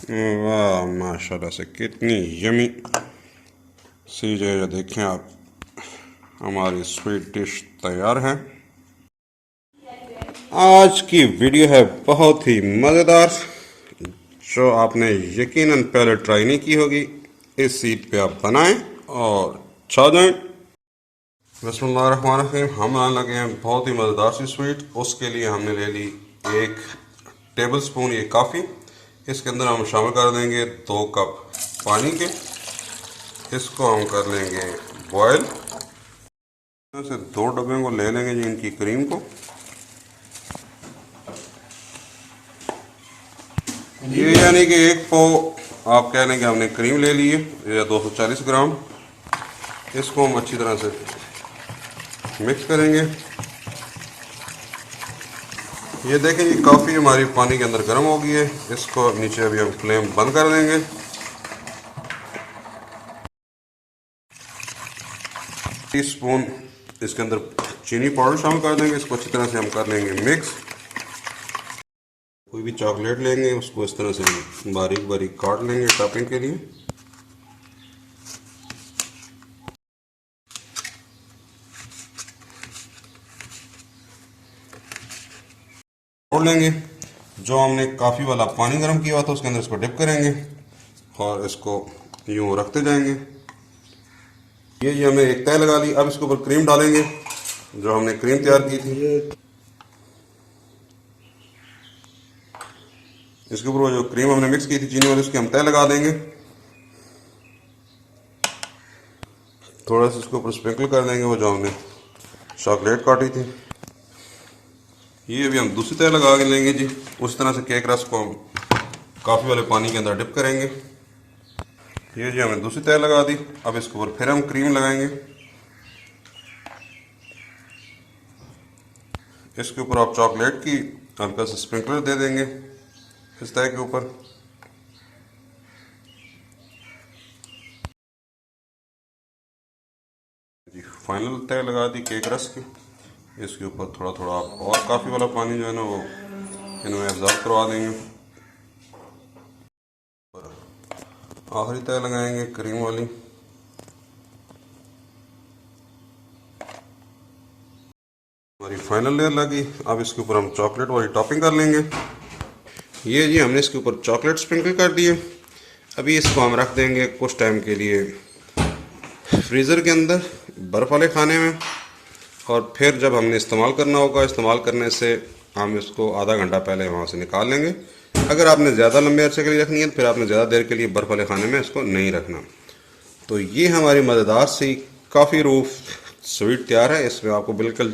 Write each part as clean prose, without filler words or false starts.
वाह माशाल्लाह से कितनी यमी सी जो देखें आप, हमारी स्वीट डिश तैयार है। आज की वीडियो है बहुत ही मज़ेदार, जो आपने यकीनन पहले ट्राई नहीं की होगी। इस सीट पे आप बनाएं और छा जाएं। बिस्मिल्लाहिर्रहमानिर्रहीम। हम बनाने लगे हैं बहुत ही मज़ेदार सी स्वीट। उसके लिए हमने ले ली 1 टेबल स्पून ये काफ़ी। इसके अंदर हम शामिल कर देंगे 2 कप पानी के। इसको हम कर लेंगे बॉयल। से 2 डब्बे को ले लेंगे जी इनकी क्रीम को। ये यानी कि 1 पाव आप कह लें कि हमने क्रीम ले ली है, या 240 ग्राम। इसको हम अच्छी तरह से मिक्स करेंगे। ये देखें ये काफ़ी हमारी पानी के अंदर गर्म हो गई है। इसको नीचे अभी हम फ्लेम बंद कर देंगे। टीस्पून इसके अंदर चीनी पाउडर शामिल कर देंगे। इसको अच्छी तरह से हम कर लेंगे मिक्स। कोई भी चॉकलेट लेंगे, उसको इस तरह से बारीक बारीक काट लेंगे टॉपिंग के लिए। छोड़ लेंगे। जो हमने काफ़ी वाला पानी गर्म किया हुआ था उसके अंदर इसको डिप करेंगे और इसको यूँ रखते जाएंगे। ये हमने एक तय लगा ली। अब इसके ऊपर क्रीम डालेंगे, जो हमने क्रीम तैयार की थी। इसके ऊपर वो जो क्रीम हमने मिक्स की थी चीनी वाली, उसकी हम तय लगा देंगे। थोड़ा सा इसके ऊपर स्प्रिंकल कर देंगे वो जो हमने चॉकलेट काटी थी। ये अभी हम दूसरी तय लगा के लेंगे जी। उस तरह से केक रस को हम काफ़ी वाले पानी के अंदर डिप करेंगे। ये जी हमने दूसरी तय लगा दी। अब इसके ऊपर फिर हम क्रीम लगाएंगे। इसके ऊपर आप चॉकलेट की हल्का सा स्प्रिंकलर दे देंगे इस तय के ऊपर। जी फाइनल तय लगा दी केक रस की। इसके ऊपर थोड़ा थोड़ा आप और काफ़ी वाला पानी जो है ना वो इनमें एब्जॉर्ब करवा देंगे। आखिरी तय लगाएंगे क्रीम वाली। हमारी फाइनल लेयर लगी। अब इसके ऊपर हम चॉकलेट वाली टॉपिंग कर लेंगे। ये जी हमने इसके ऊपर चॉकलेट स्प्रिंकल कर दिए। अभी इसको हम रख देंगे कुछ टाइम के लिए फ्रीज़र के अंदर बर्फ़ वाले खाने में, और फिर जब हमने इस्तेमाल करना होगा, इस्तेमाल करने से हम इसको आधा घंटा पहले वहाँ से निकाल लेंगे। अगर आपने ज़्यादा लंबे अरसे के लिए रखनी है तो फिर आपने ज़्यादा देर के लिए बर्फ़ वाले खाने में इसको नहीं रखना। तो ये हमारी मज़ेदार सी काफ़ी रूफ स्वीट तैयार है। इसमें आपको बिल्कुल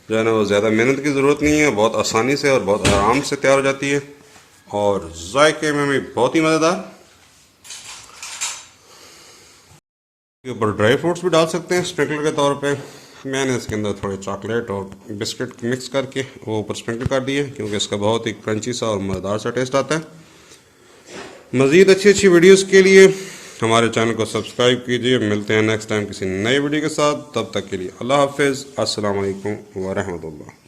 जो है ना वो ज़्यादा मेहनत की ज़रूरत नहीं है, बहुत आसानी से और बहुत आराम से तैयार हो जाती है और जायके में भी बहुत ही मज़ेदार। के ऊपर ड्राई फ्रूट्स भी डाल सकते हैं स्प्रिंकलर के तौर पे। मैंने इसके अंदर थोड़े चॉकलेट और बिस्किट मिक्स करके वो ऊपर स्प्रिंकल कर दिए, क्योंकि इसका बहुत ही क्रंची सा और मज़ेदार सा टेस्ट आता है। मज़ीद अच्छी अच्छी वीडियोस के लिए हमारे चैनल को सब्सक्राइब कीजिए। मिलते हैं नेक्स्ट टाइम किसी नई वीडियो के साथ। तब तक के लिए अल्लाह हाफिज़। अस्सलाम वालेकुम व रहमतुल्लाह।